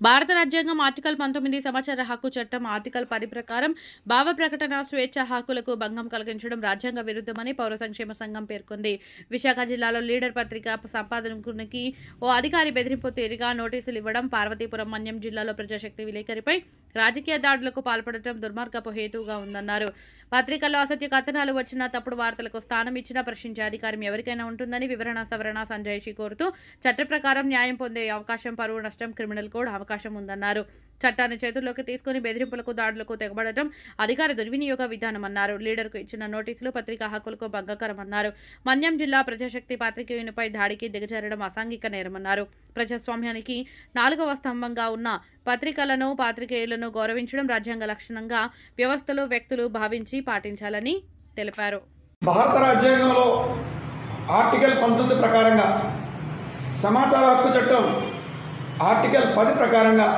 భారత రాజ్యాంగం ఆర్టికల్ 19 సమాచార హక్కు చట్టం ఆర్టికల్ 10 ప్రకారం భావ ప్రకటన స్వేచ్ఛ హక్కులకు భంగం కలిగించడం రాజ్యాంగ విరుద్ధమని పౌర సంక్షేమ సంఘం పేర్కొంది. విశాఖ జిల్లాలో లీడర్ పత్రిక సంపాదకునికి ఓ అధికారి బెదిరింపు తీరుగా నోటీసులు ఇవ్వడం, పార్వతీపురం మన్యం జిల్లాలో ప్రజాశక్తి విలేకరిపై రాజకీయ దాడులకు పాల్పడటం దుర్మార్గపు హేతువుగా ఉందన్నారు. పత్రికల్లో అసత్య కథనాలు వచ్చినా, తప్పుడు వార్తలకు స్థానం ఇచ్చినా ప్రశ్నించే అధికారం ఎవరికైనా ఉంటుందని వివరణ సవరణ సంజయ్ కోరుతూ చట్ట ప్రకారం న్యాయం పొందే అవకాశం, పరువు నష్టం, క్రిమినల్ కోడ్ అవకాశం ఉందన్నారు. చట్టాన్ని చేతుల్లోకి తీసుకుని బెదిరింపులకు, దాడులకు తెగబడటం అధికార దుర్వినియోగ విధానమన్నారు. లీడర్కు ఇచ్చిన నోటీసులు పత్రికా హక్కులకు భంగకరమన్నారు. మన్యం జిల్లా ప్రజాశక్తి పాత్రికేయునిపై దాడికి దిగజారడం అసాంఘిక నేరమన్నారు. ప్రజాస్వామ్యానికి 4వ స్తంభంగా ఉన్న పత్రికలను, పాత్రికేయులను గౌరవించడం రాజ్యాంగ లక్షణంగా వ్యవస్థలు, వ్యక్తులు భావించి పాటించాలని తెలిపారు. భారత రాజ్యాంగంలో ఆర్టికల్ 19 ప్రకారంగా, సమాచార హక్కు చట్టం ఆర్టికల్ 10 ప్రకారంగా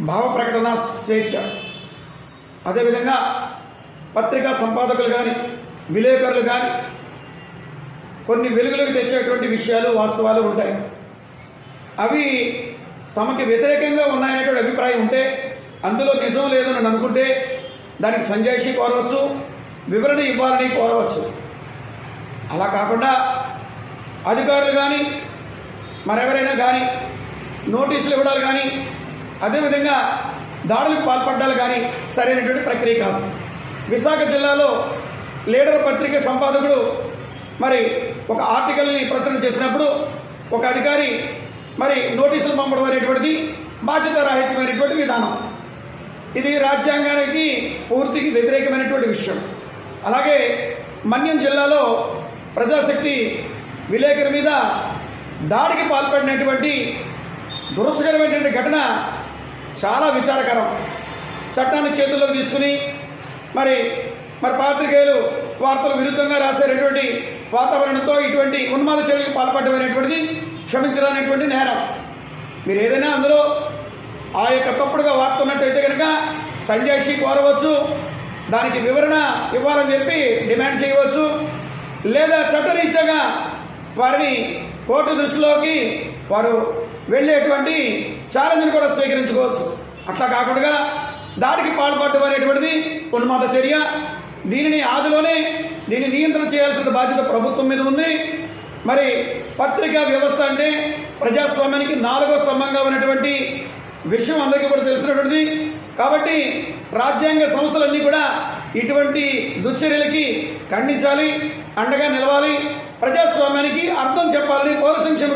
భావ ప్రకటన స్వేచ్ఛ, అదేవిధంగా పత్రికా సంపాదకులు కానీ, విలేకరులు కానీ కొన్ని వెలుగులోకి తెచ్చేటువంటి విషయాలు, వాస్తవాలు ఉంటాయి. అవి తమకి వ్యతిరేకంగా ఉన్నాయనేటువంటి అభిప్రాయం ఉంటే, అందులో నిజం లేదని అనుకుంటే దానికి సంజాయిషీ కోరవచ్చు, వివరణ ఇవ్వాలని కోరవచ్చు. అలా కాకుండా అధికారులు కానీ, మరెవరైనా కానీ నోటీసులు ఇవ్వడాలు కానీ, అదేవిధంగా దాడులకు పాల్పడ్డాలు కానీ సరైనటువంటి ప్రక్రియ కాదు. విశాఖ జిల్లాలో లీడర్ పత్రిక సంపాదకుడు మరి ఒక ఆర్టికల్ని ప్రచురణ చేసినప్పుడు ఒక అధికారి మరి నోటీసులు పంపడం అనేటువంటిది బాధ్యతారాహిత్యమైనటువంటి విధానం. ఇది రాజ్యాంగానికి పూర్తికి వ్యతిరేకమైనటువంటి విషయం. అలాగే మన్యం జిల్లాలో ప్రజాశక్తి విలేకరి మీద దాడికి పాల్పడినటువంటి దురదృష్టకరమైనటువంటి ఘటన చాలా విచారకరం. చట్టాన్ని చేతుల్లోకి తీసుకుని మరి పాత్రికేయులు వార్తలు విరుద్ధంగా రాసేటటువంటి వాతావరణంతో ఇటువంటి ఉన్మాద చర్యలకు పాల్పడడం అనేటువంటిది క్షమించరానటువంటి నేరం. మీరు ఏదైనా అందులో ఆ యొక్క తప్పుడుగా వార్త ఉన్నట్టయితే కనుక సంజాయిషీ కోరవచ్చు, దానికి వివరణ ఇవ్వాలని చెప్పి డిమాండ్ చేయవచ్చు, లేదా చట్టరీత్యాగా వారిని కోర్టు దృష్టిలోకి వారు వెళ్లేటువంటి ఛాలెంజ్ను కూడా స్వీకరించుకోవచ్చు. అట్లా కాకుండా దాడికి పాల్పడడం అనేటువంటిది ఉన్మాద చర్య. దీనిని ఆదిలోనే నియంత్రణ చేయాల్సిన బాధ్యత ప్రభుత్వం మీద ఉంది. మరి పత్రికా వ్యవస్థ అంటే ప్రజాస్వామ్యానికి 4వ స్తంభంగా ఉన్నటువంటి విషయం అందరికీ కూడా తెలిసినటువంటిది. కాబట్టి రాజ్యాంగ సంస్థలన్నీ కూడా ఇటువంటి దుశ్చర్యలకి ఖండించాలి, అండగా నిలవాలి, ప్రజాస్వామ్యానికి అర్థం చెప్పాలని పౌర సంక్షేమ